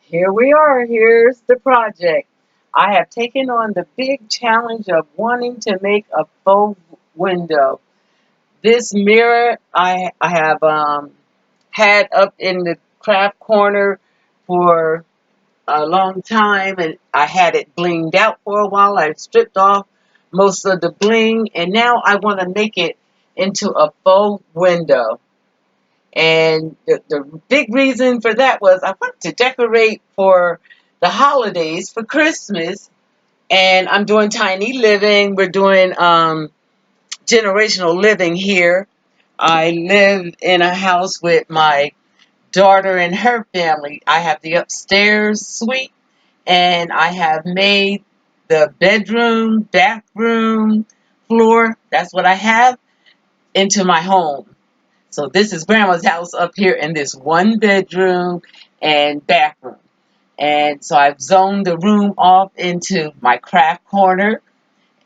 Here we are. Here's the project. I have taken on the big challenge of wanting to make a faux window. This mirror I have had up in the craft corner for a long time, and I had it blinged out for a while. I stripped off most of the bling, and now I want to make it into a faux window. And the big reason for that was I wanted to decorate for the holidays, for Christmas. And I'm doing tiny living. We're doing generational living here. I live in a house with my daughter and her family. I have the upstairs suite, and I have made the bedroom, bathroom, floor. That's what I have into my home. So this is Grandma's house up here in this one bedroom and bathroom. And so I've zoned the room off into my craft corner.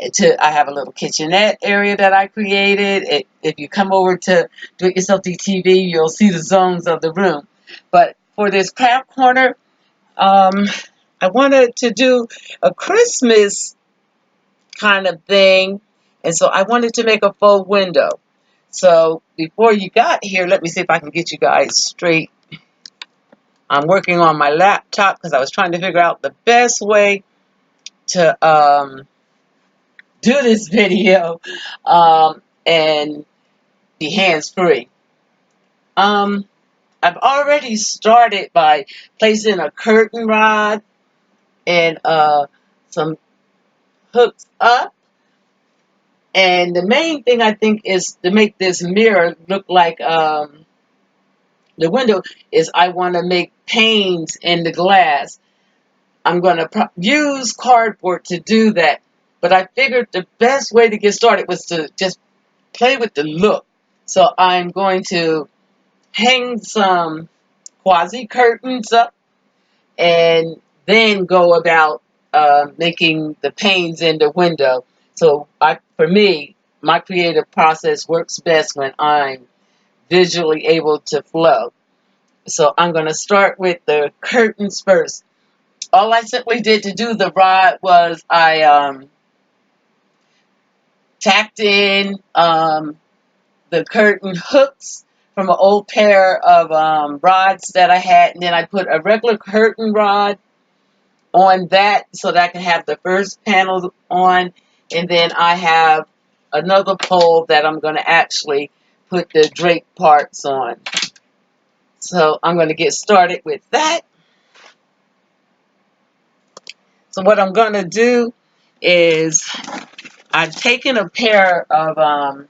I have a little kitchenette area that I created. If you come over to Do It Yourself DTV, you'll see the zones of the room. But for this craft corner, I wanted to do a Christmas kind of thing. And so I wanted to make a faux window. So before you got here, let me see if I can get you guys straight. I'm working on my laptop because I was trying to figure out the best way to do this video and be hands-free. I've already started by placing a curtain rod and some hooks up. And the main thing I think is to make this mirror look like the window is I want to make panes in the glass. I'm going to use cardboard to do that. But I figured the best way to get started was to just play with the look. So I'm going to hang some quasi curtains up and then go about making the panes in the window. So for me, my creative process works best when I'm visually able to flow. So I'm going to start with the curtains first. All I simply did to do the rod was I tacked in the curtain hooks from an old pair of rods that I had, and then I put a regular curtain rod on that so that I can have the first panel on, and then I have another pole that I'm going to actually put the drape parts on. So I'm going to get started with that. So what I'm going to do is I've taken a pair of,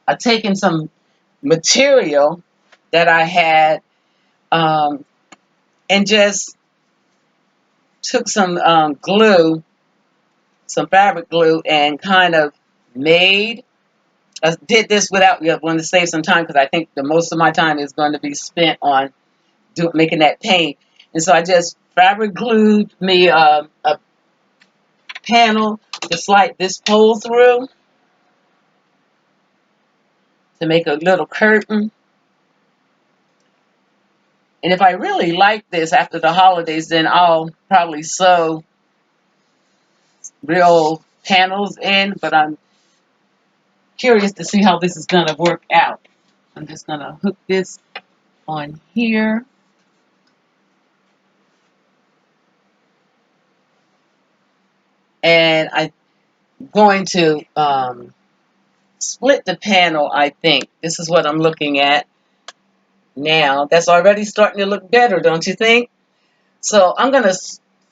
I've taken some material that I had um, and just took some glue, some fabric glue, and kind of made, I did this without, I want to save some time because I think the most of my time is going to be spent on making that paint. And so I just fabric glued me a panel to slide this pole through to make a little curtain. And if I really like this after the holidays, then I'll probably sew real panels in, but I'm curious to see how this is going to work out. I'm just going to hook this on here. And I'm going to split the panel, I think. This is what I'm looking at now. That's already starting to look better, don't you think? So I'm going to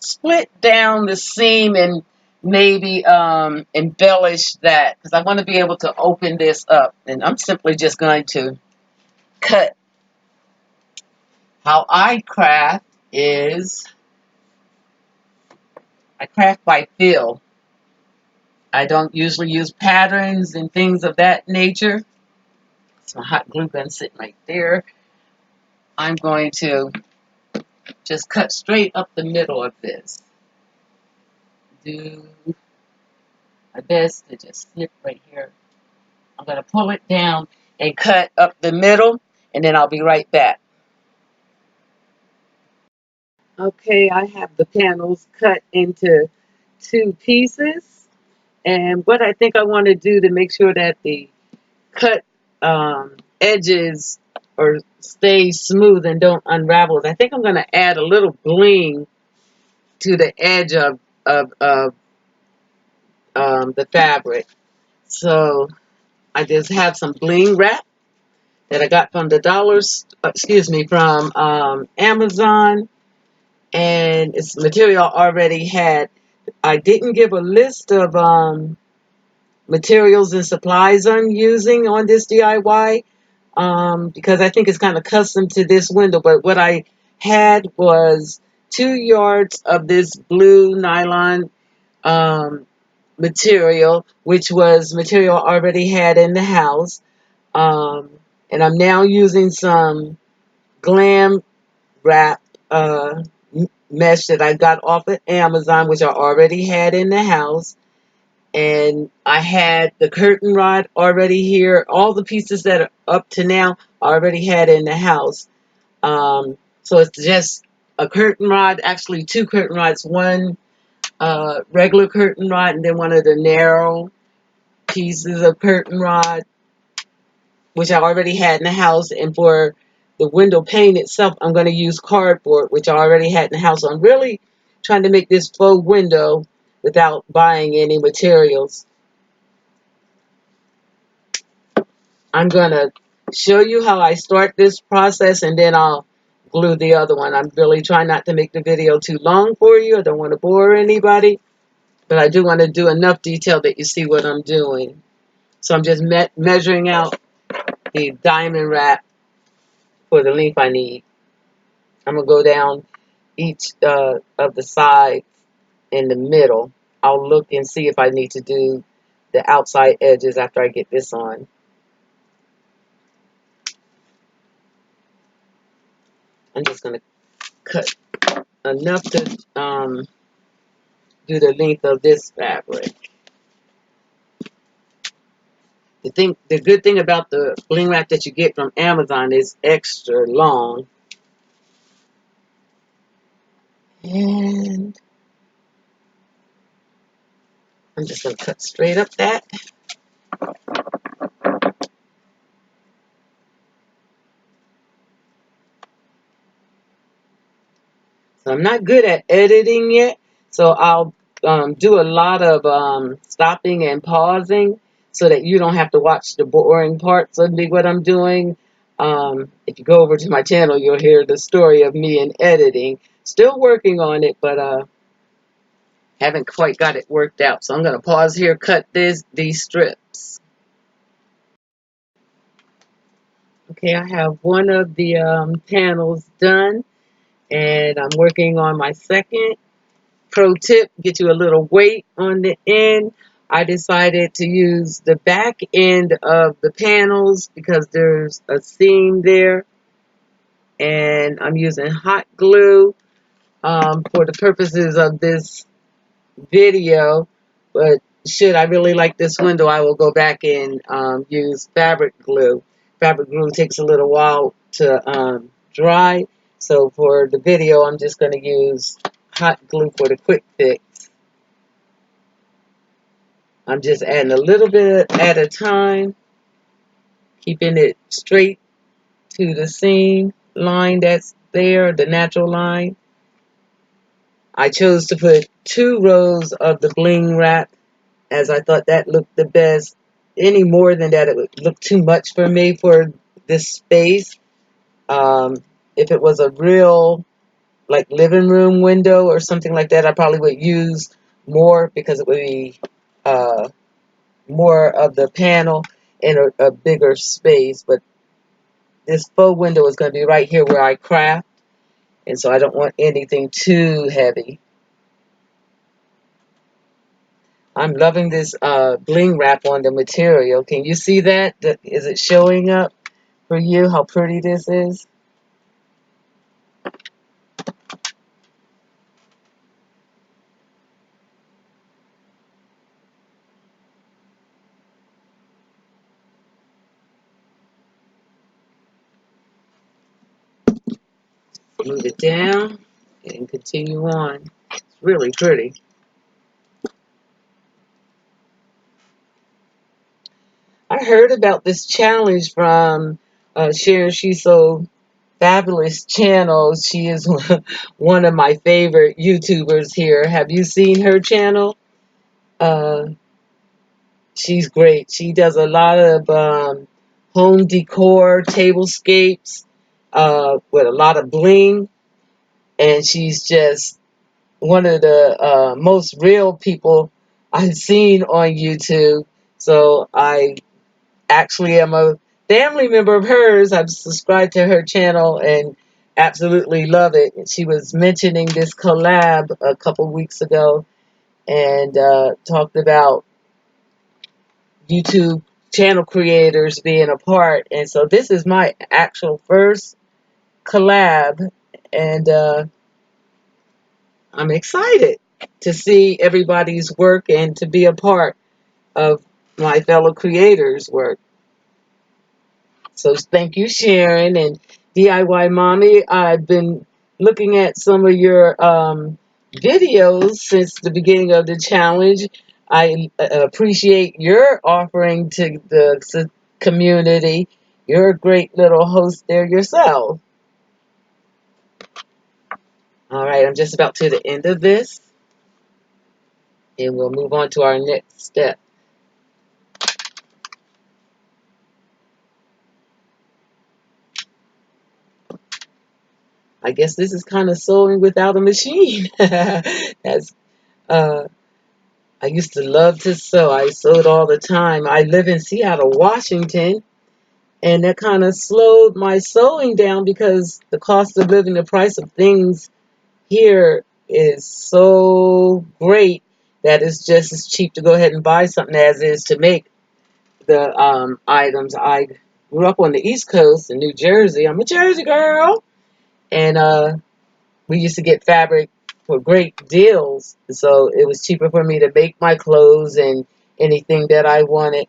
split down the seam and maybe embellish that because I want to be able to open this up. And I'm simply just going to cut. How I craft is I craft by feel. I don't usually use patterns and things of that nature. It's my hot glue gun sitting right there. I'm going to just cut straight up the middle of this. Do my best to just snip right here. I'm going to pull it down and cut up the middle, and then I'll be right back. Okay, I have the panels cut into two pieces. And what I think I want to do to make sure that the cut edges or stay smooth and don't unravel is I think I'm going to add a little bling to the edge of the fabric. So I just have some bling wrap that I got from the from Amazon, and it's material already had. I didn't give a list of materials and supplies I'm using on this DIY because I think it's kind of custom to this window. But what I had was 2 yards of this blue nylon um, material, which was material I already had in the house. Um, and I'm now using some glam wrap mesh that I got off of Amazon, which I already had in the house. And I had the curtain rod already here. All the pieces that are up to now I already had in the house. So it's just a curtain rod, actually two curtain rods, one regular curtain rod and then one of the narrow pieces of curtain rod, which I already had in the house. And for the window pane itself, I'm going to use cardboard, which I already had in the house. So I'm really trying to make this faux window without buying any materials. I'm going to show you how I start this process and then I'll glue the other one. I'm really trying not to make the video too long for you. I don't want to bore anybody, but I do want to do enough detail that you see what I'm doing. So I'm just measuring out the diamond wrap for the length I need. I'm going to go down each of the sides in the middle. I'll look and see if I need to do the outside edges after I get this on. I'm just going to cut enough to do the length of this fabric. The good thing about the bling wrap that you get from Amazon is extra long. And I'm just going to cut straight up that. So I'm not good at editing yet, so I'll do a lot of stopping and pausing so that you don't have to watch the boring parts of me what I'm doing. If you go over to my channel, you'll hear the story of me in editing. Still working on it, but haven't quite got it worked out. So I'm going to pause here, cut these strips. Okay, I have one of the panels done, and I'm working on my second. Pro tip, get you a little weight on the end. I decided to use the back end of the panels because there's a seam there. And I'm using hot glue for the purposes of this video. But should I really like this window, I will go back and use fabric glue. Fabric glue takes a little while to dry. So for the video, I'm just going to use hot glue for the quick fix. I'm just adding a little bit at a time, keeping it straight to the seam line that's there, the natural line. I chose to put 2 rows of the bling wrap as I thought that looked the best. Any more than that, it would look too much for me for this space. If it was a real like living room window or something like that, I probably would use more because it would be more of the panel in a bigger space. But this faux window is going to be right here where I craft, and so I don't want anything too heavy. I'm loving this bling wrap on the material. Can you see that? Is it showing up for you how pretty this is? Move it down. and continue on. It's really pretty. I heard about this challenge from Sharon. She's so fabulous channel. She is one of my favorite YouTubers here. Have you seen her channel? Uh, she's great. She does a lot of home decor, tablescapes with a lot of bling, and she's just one of the most real people I've seen on YouTube. So I actually am a family member of hers. I've subscribed to her channel and absolutely love it. She was mentioning this collab a couple weeks ago and talked about YouTube channel creators being a part. And so this is my actual first collab, and I'm excited to see everybody's work and to be a part of my fellow creators' work. So thank you, Sharon and DIY Mommy. I've been looking at some of your videos since the beginning of the challenge. I appreciate your offering to the community. You're a great little host there yourself. All right, I'm just about to the end of this, and we'll move on to our next step. I guess this is kind of sewing without a machine. That's uh, I used to love to sew. I sewed all the time. I live in Seattle, Washington, and that kind of slowed my sewing down because the cost of living, the price of things here is so great that it's just as cheap to go ahead and buy something as is to make the items. I grew up on the East Coast in New Jersey. I'm a Jersey girl, and we used to get fabric for great deals. So it was cheaper for me to make my clothes and anything that I wanted.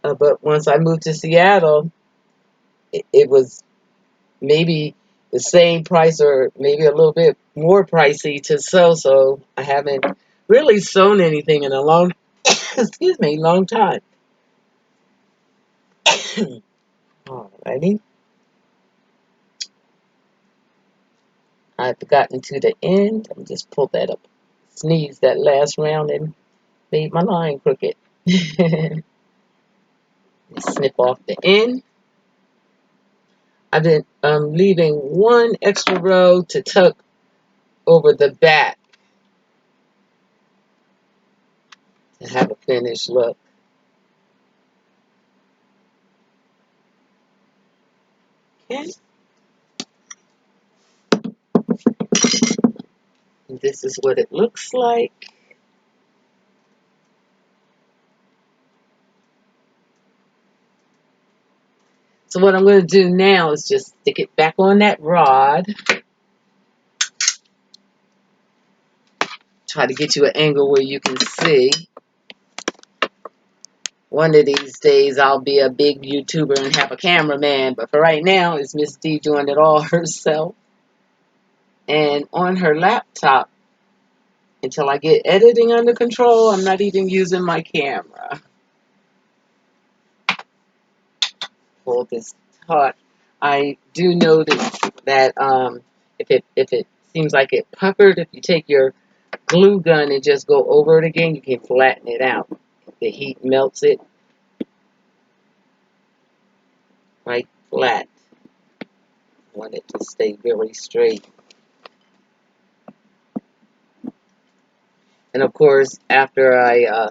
But once I moved to Seattle, it was maybe the same price or maybe a little bit more pricey to sew. So I haven't really sewn anything in a long, excuse me, long time. Alrighty. I've gotten to the end. I just pulled that up, sneezed that last round and made my line crooked. Snip off the end. I've been leaving one extra row to tuck over the back to have a finished look. Okay, and this is what it looks like. So what I'm going to do now is just stick it back on that rod. Try to get you an angle where you can see. One of these days I'll be a big YouTuber and have a cameraman, but for right now it's Miss D doing it all herself. And on her laptop, until I get editing under control, I'm not even using my camera. Pull this taut. I do notice that if it seems like it puckered, if you take your glue gun and just go over it again, you can flatten it out. The heat melts it right flat. I want it to stay very straight. And of course, after I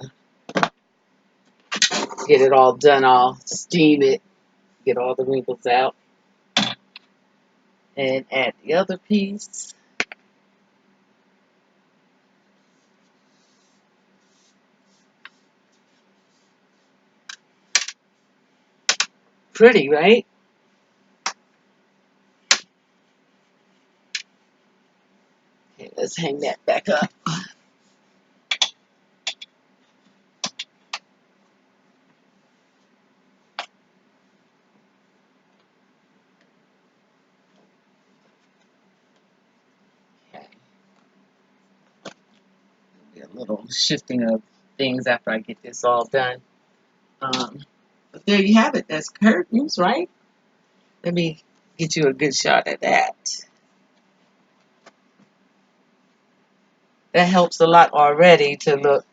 get it all done, I'll steam it, get all the wrinkles out, and add the other piece. Pretty, right? Okay, let's hang that back up. be a little shifting of things after I get this all done. But there you have it. That's curtains, right? Let me get you a good shot at that. That helps a lot already to look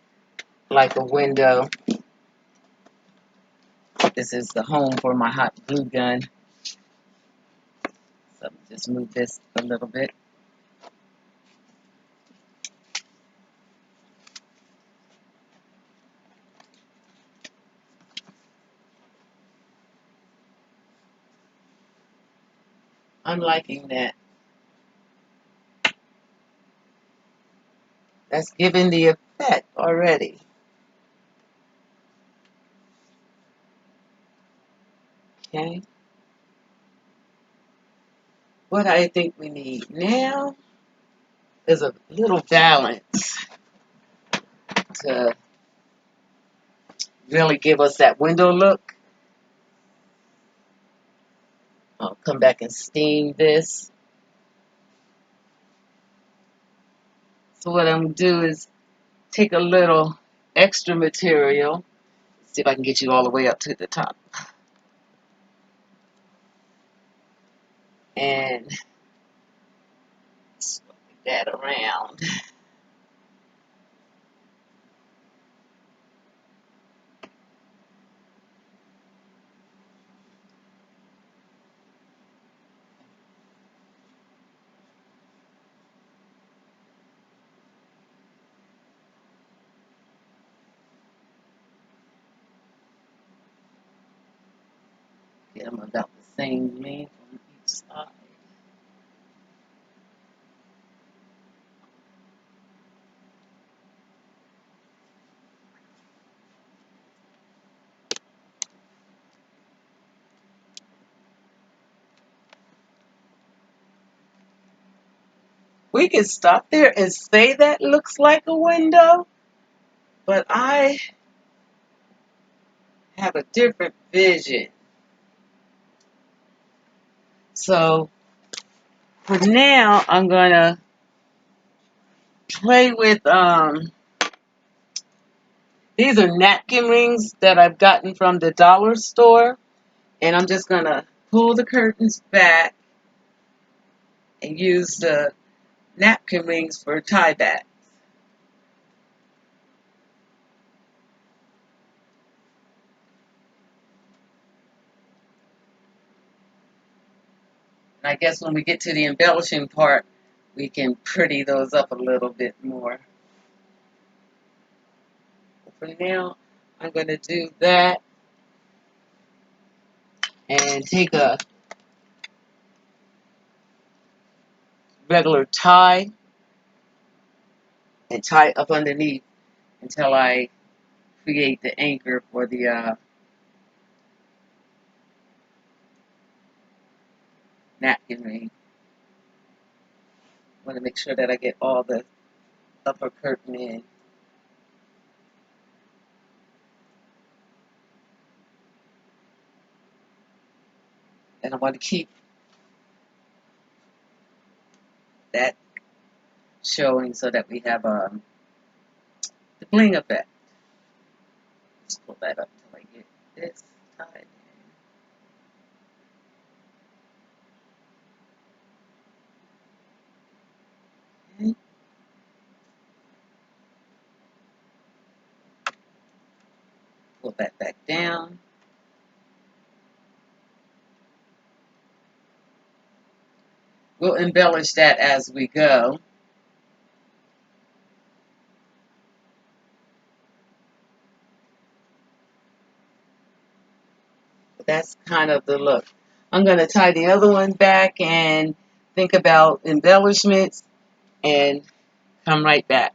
like a window. This is the home for my hot glue gun. So just move this a little bit. I'm liking that. That's giving the effect already. Okay. What I think we need now is a little balance to really give us that window look. I'll come back and steam this. So what I'm going to do is take a little extra material. See if I can get you all the way up to the top. And swap that around. Get them about the same length on each side. We could stop there and say that looks like a window, but I have a different vision. So for now, I'm gonna play with these are napkin rings that I've gotten from the dollar store, and I'm just gonna pull the curtains back and use the napkin rings for tie back. And I guess when we get to the embellishing part, we can pretty those up a little bit more. For now, I'm going to do that and take a regular tie and tie it up underneath until I create the anchor for the napkin ring. I want to make sure that I get all the upper curtain in. And I want to keep that showing so that we have the bling effect. Just pull that up until I get this tied in. Okay. Pull that back down. We'll embellish that as we go. But that's kind of the look. I'm going to tie the other one back and think about embellishments and come right back.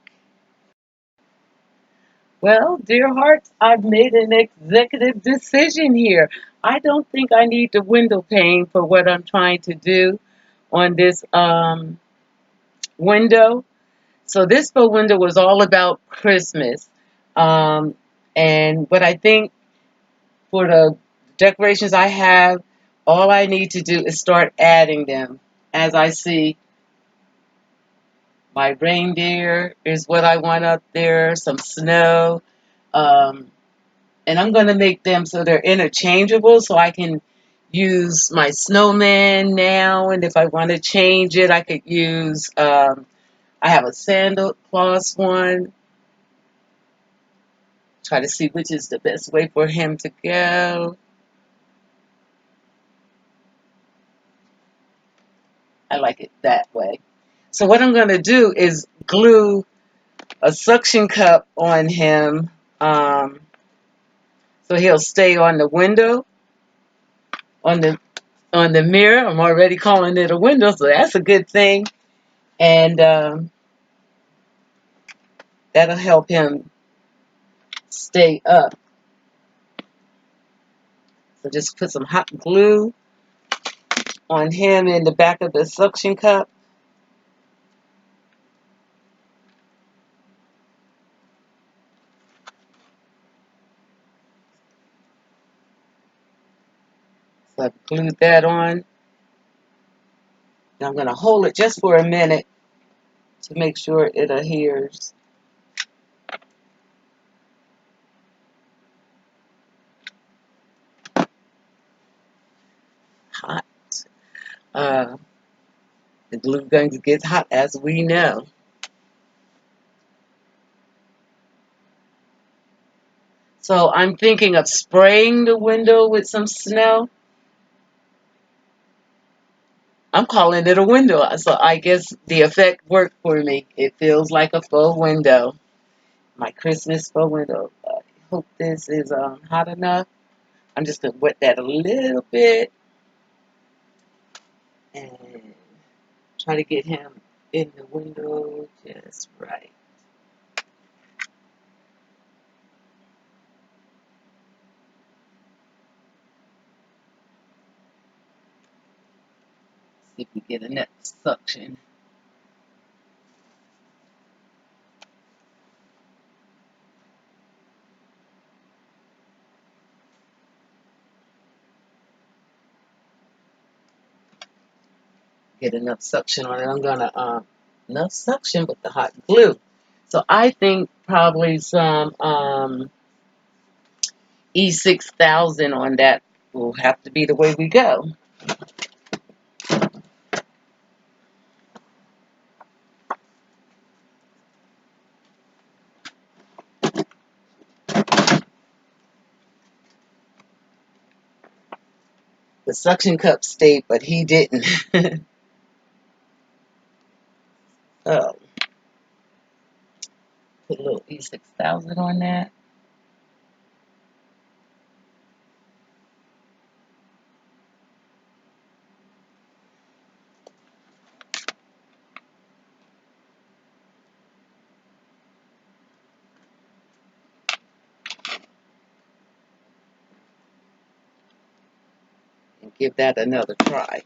Well, dear hearts, I've made an executive decision here. I don't think I need the window pane for what I'm trying to do on this window. So this faux window was all about Christmas. Um, and what I think for the decorations I have, all I need to do is start adding them as I see My reindeer is what I want up there, some snow. Um, and I'm going to make them so they're interchangeable so I can use my snowman now. And if I want to change it, I could use, I have a Santa Claus one. Try to see which is the best way for him to go. I like it that way. So what I'm going to do is glue a suction cup on him, so he'll stay on the window, on the mirror. I'm already calling it a window, so that's a good thing. And that'll help him stay up. So just put some hot glue on him in the back of the suction cup. So I've glued that on. And I'm going to hold it just for a minute to make sure it adheres. Hot. Uh, the glue gun gets hot, as we know. So I'm thinking of spraying the window with some snow. I'm calling it a window. So I guess the effect worked for me. It feels like a faux window. My Christmas faux window. I hope this is hot enough. I'm just going to wet that a little bit and try to get him in the window just right. See if we get enough suction. Get enough suction on it. I'm going to, enough suction with the hot glue. So I think probably some E6000 on that will have to be the way we go. The suction cup stayed, but he didn't. Oh, put a little E6000 on that. And give that another try.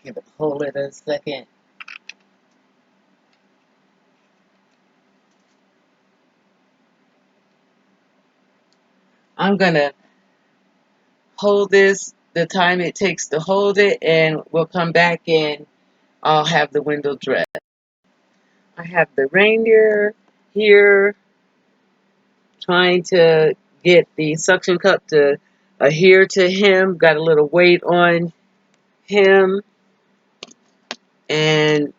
Give it, hold it a second. I'm gonna hold this the time it takes to hold it, and we'll come back and I'll have the window dressed. I have the reindeer here trying to get the suction cup to adhere to him. Got a little weight on him, and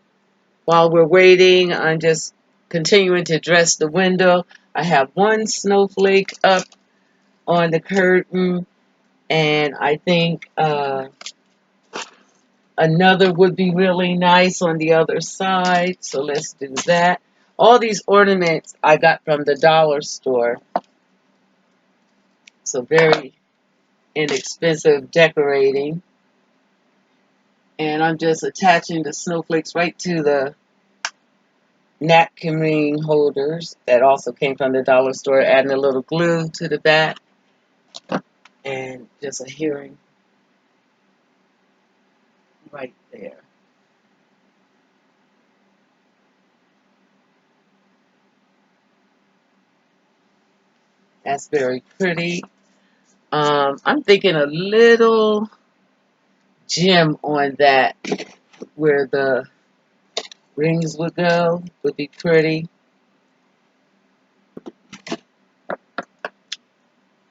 while we're waiting, I'm just continuing to dress the window. I have one snowflake up on the curtain, and I think another would be really nice on the other side. So let's do that. All these ornaments I got from the dollar store. So very inexpensive decorating. And I'm just attaching the snowflakes right to the napkin ring holders that also came from the dollar store, adding a little glue to the back and just adhering right there. That's very pretty. I'm thinking a little gem on that where the rings would go would be pretty.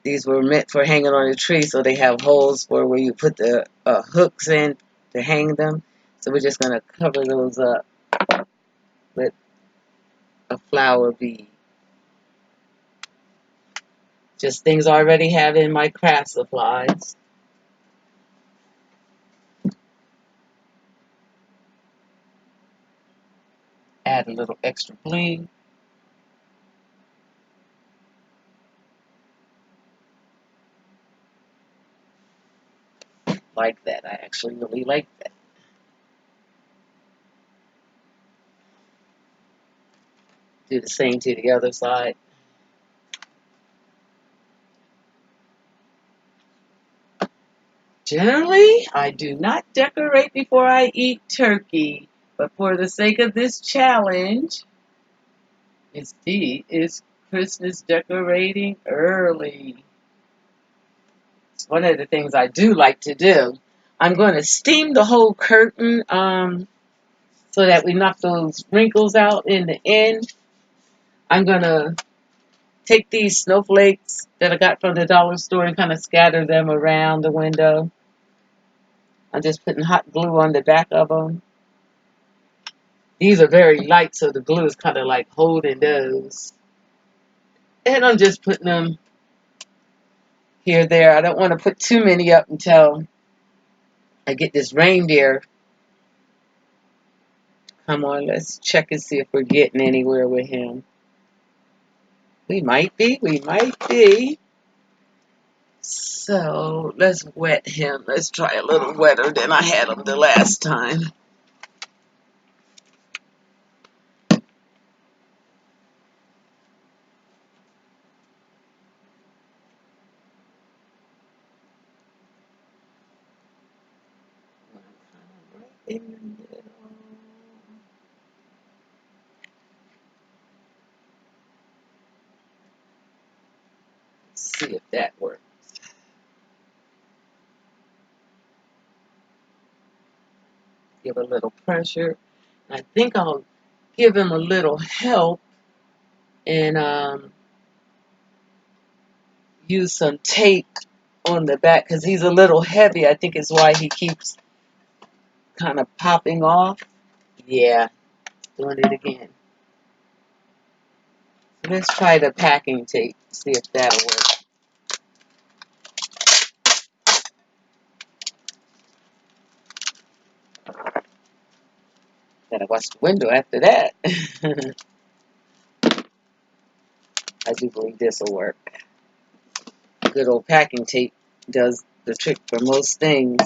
These were meant for hanging on a tree, so they have holes for where you put the hooks in to hang them. So we're just going to cover those up with a flower bead. Just things I already have in my craft supplies. Add a little extra bling. Like that. I actually really like that. Do the same to the other side. Generally, I do not decorate before I eat turkey, but for the sake of this challenge, it's Christmas decorating early. It's one of the things I do like to do. I'm going to steam the whole curtain so that we knock those wrinkles out in the end. I'm going to take these snowflakes that I got from the dollar store and kind of scatter them around the window. I'm just putting hot glue on the back of them. These are very light, so the glue is kind of like holding those. And I'm just putting them here, there. I don't want to put too many up until I get this reindeer. Come on, let's check and see if we're getting anywhere with him. We might be, we might be. So let's wet him. Let's try a little wetter than I had him the last time. Right in the middle. Let's see if that works. Give a little pressure. I think I'll give him a little help and use some tape on the back because he's a little heavy. I think is why he keeps kind of popping off. Yeah, doing it again. So let's try the packing tape. See if that'll work. Gotta watch the window after that. I do believe this will work. Good old packing tape does the trick for most things.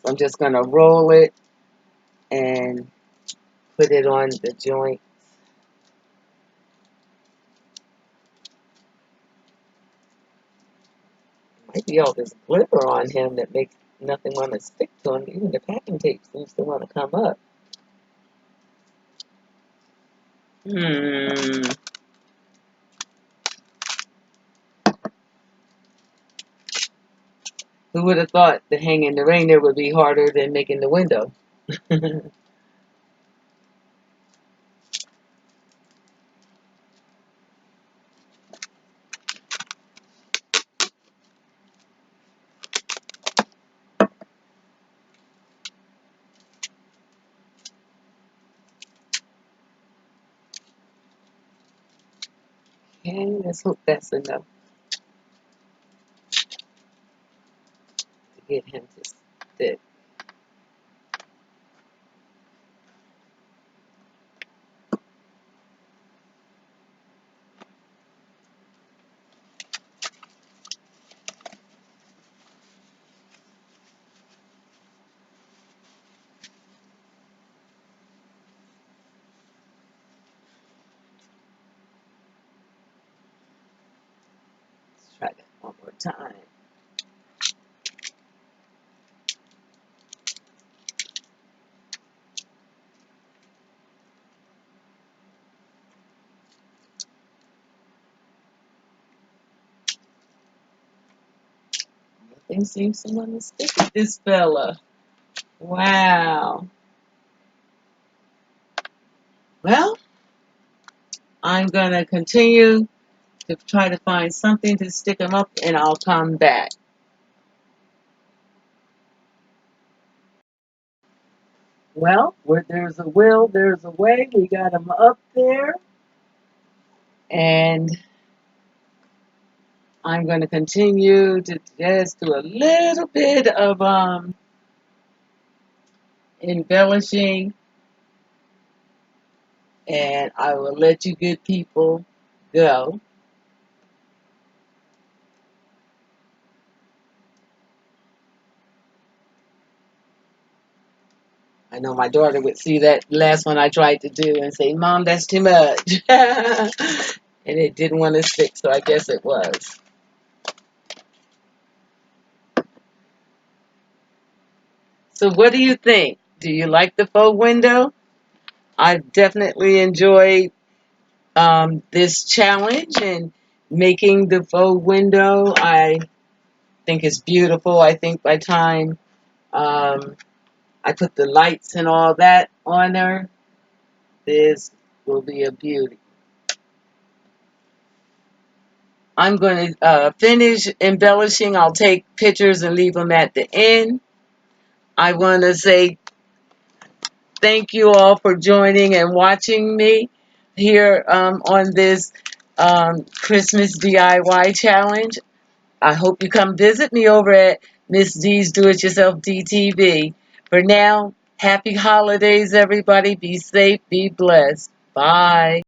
So I'm just gonna roll it and put it on the joint. Might be all this glitter on him that makes nothing want to stick to him. Even the packing tape seems to want to come up. Hmm. Who would have thought that hanging the reindeer would be harder than making the window? Okay, let's hope that's enough to get him to stick. Let's try that one more time. Nothing seems to want to stick with this fella. Wow. Well, I'm going to continue to try to find something to stick him up and I'll come back. Well, where there's a will, there's a way. We got him up there. And I'm going to continue to just do a little bit of embellishing. And I will let you good people go. I know my daughter would see that last one I tried to do and say, Mom, that's too much. And it didn't want to stick, so I guess it was. So what do you think? Do you like the faux window? I definitely enjoyed this challenge and making the faux window. I think it's beautiful. I think by the time um, I put the lights and all that on her, this will be a beauty. I'm going to finish embellishing. I'll take pictures and leave them at the end. I want to say thank you all for joining and watching me here on this Christmas DIY challenge. I hope you come visit me over at Miss D's Do It Yourself DTV. For now, happy holidays, everybody. Be safe, be blessed. Bye.